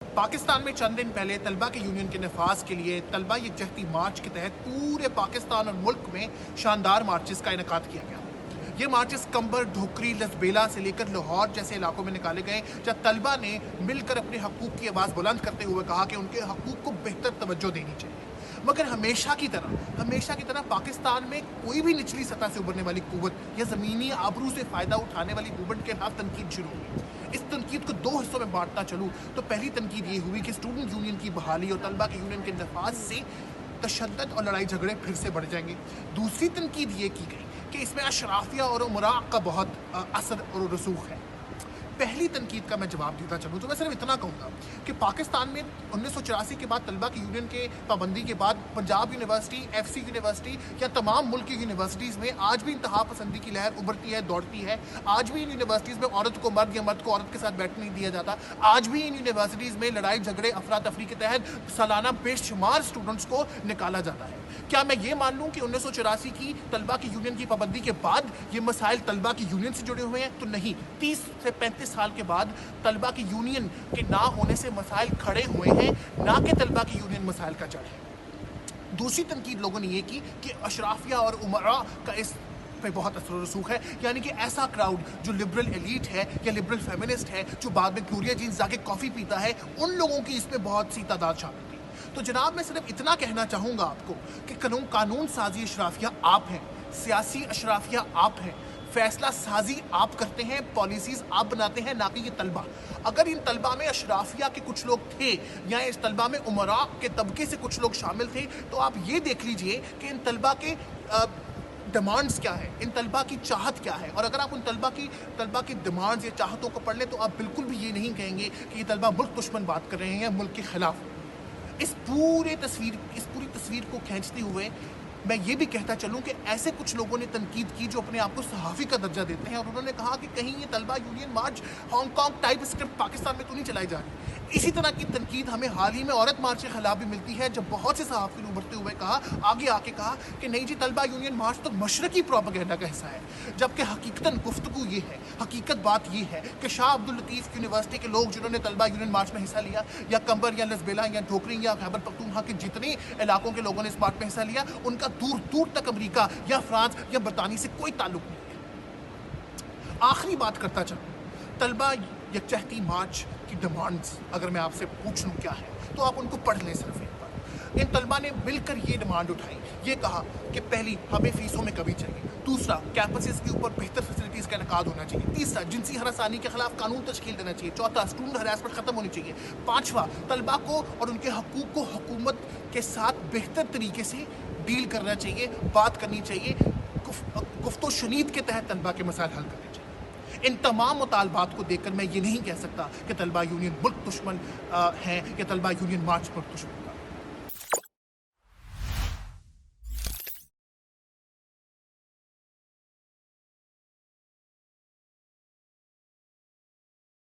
पाकिस्तान में चंद दिन पहले तलबा के यूनियन के नफाज के लिए तलबा यकजहती मार्च के तहत पूरे पाकिस्तान और मुल्क में शानदार मार्चेस का इनेकाद किया गया। ये मार्चेस कंबर, ढोकरी, लसबेला से लेकर लाहौर जैसे इलाकों में निकाले गए, जब तलबा ने मिलकर अपने हकूक़ की आवाज़ बुलंद करते हुए कहा कि उनके हकूक़ को बेहतर तवज्जो देनी चाहिए। मगर हमेशा की तरह पाकिस्तान में कोई भी निचली सतह से उभरने वाली कुव्वत या ज़मीनी आबरू से फ़ायदा उठाने वाली मूवमेंट के खिलाफ तनकीद शुरू हुई। इस तनकीद को दो हिस्सों में बांटना चलूँ तो पहली तनकीद ये हुई कि स्टूडेंट यूनियन की बहाली और तलबा के यूनियन के नफाज से तशद्दुद और लड़ाई झगड़े फिर से बढ़ जाएंगे। दूसरी तनकीद ये की गई कि इसमें अशराफिया और उमरा का बहुत असर और रसूख है। पहली तनकीद का मैं जवाब देता चलूँ तो मैं सिर्फ इतना कहूँगा कि पाकिस्तान में 1984 के बाद तलबा की यूनियन के पाबंदी के बाद पंजाब यूनिवर्सिटी, FC यूनिवर्सिटी या तमाम मुल्क की यूनिवर्सिटीज़ में आज भी इंतहा पसंदी की लहर उभरती है, दौड़ती है। आज भी इन यूनिवर्सिटीज़ में औरत को मर्द या मर्द को औरत के साथ बैठने नहीं दिया जाता। आज भी इन यूनिवर्सिटीज़ में लड़ाई झगड़े, अफरा तफरी के तहत सालाना बेशुमार स्टूडेंट्स को निकाला जाता है। क्या मैं ये मान लूँ कि 1984 की तलबा की यूनियन की पाबंदी के बाद ये मसाइल तलबा की यूनियन से जुड़े हुए हैं? तो नहीं। 30 से 35 साल के बाद तलबा की यूनियन के ना होने से मसाइल खड़े हुए हैं, ना कि तलबा की यूनियन मसाइल का जड़ है। दूसरी तनकीद लोगों ने ये की कि अशराफिया और उमरा का इस पे बहुत असर रसूख है, यानी कि ऐसा क्राउड जो लिबरल एलीट है या लिबरल फेमिनिस्ट है, जो बाद में ग्लोरिया जीन्स जाके कॉफ़ी पीता है, उन लोगों की इसमें बहुत सी तादाद शामिल थी। तो जनाब, मैं सिर्फ इतना कहना चाहूँगा आपको कि कानून साजी अशराफिया आप हैं, सियासी अशराफिया आप हैं, फैसला साजी आप करते हैं, पॉलिसीज़ आप बनाते हैं, ना कि ये तलबा। अगर इन तलबा में अशराफिया के कुछ लोग थे या इस तलबा में उमरा के तबके से कुछ लोग शामिल थे, तो आप ये देख लीजिए कि इन तलबा के डिमांड्स क्या है, इन तलबा की चाहत क्या है। और अगर आप उन तलबा की डिमांड्स या चाहतों को पढ़ लें तो आप बिल्कुल भी ये नहीं कहेंगे कि ये तलबा मुल्क दुश्मन बात कर रहे हैं या मुल्क के ख़िलाफ़। इस पूरी तस्वीर को खींचते हुए मैं ये भी कहता चलूँ कि ऐसे कुछ लोगों ने तनकीद की जो अपने आप को सहाफ़ी का दर्जा देते हैं, और उन्होंने कहा कि कहीं ये तलबा यूनियन मार्च हांगकांग टाइप स्क्रिप्ट पाकिस्तान में तो नहीं चलाई जा रही। इसी तरह की तनकीद हमें हाल ही में औरत मार्च के खिलाफ भी मिलती है, जब बहुत से सहाफ़ी ने उभरते हुए आगे आके कहा कि नहीं जी, तलबा यूनियन मार्च तो मशरकी प्रोपेगेंडा का हिस्सा है। जबकि हकीकतन गुफ्तगू ये है, हकीकत बात ये है कि शाह अब्दुल लतीफ़ यूनिवर्सिटी के लोग जिन्होंने तलबा यूनियन मार्च में हिस्सा लिया, या कंबर या लसबेला या ढोकरी या खैबर पख्तूनख्वा के जितने इलाकों के लोगों ने इस मार्च में हिस्सा लिया, उनका दूर दूर तक अमेरिका या फ्रांस या बरतानिया से कोई ताल्लुक नहीं है। आखिरी बात करता चलूँ, तलबा यकजहती मार्च की डिमांड्स अगर मैं आपसे पूछ लूँ क्या है, तो आप उनको पढ़ लें सिर्फ एक बार। इन तलबा ने मिलकर ये डिमांड उठाई, ये कहा कि पहली, हमें फ़ीसों में कमी चाहिए। दूसरा, कैंपसेस के ऊपर बेहतर फैसिलिटीज़ का इनेकाद होना चाहिए। तीसरा, जिनसी हरासानी के खिलाफ कानून तश्कील देना चाहिए। चौथा, स्टूडेंट हरासमेंट ख़त्म होनी चाहिए। पाँचवा, तलबा को और उनके हकूक़ को हुकूमत के साथ बेहतर तरीके से डील करना चाहिए, बात करनी चाहिए, गुफ्तो शुनीद के तहत तलबा के मसाइल हल करने चाहिए। इन तमाम मुतालबात को देखकर मैं ये नहीं कह सकता कि तलबा यूनियन मुल्क दुश्मन है या तलबा यूनियन मार्च मुल्क दुश्मन।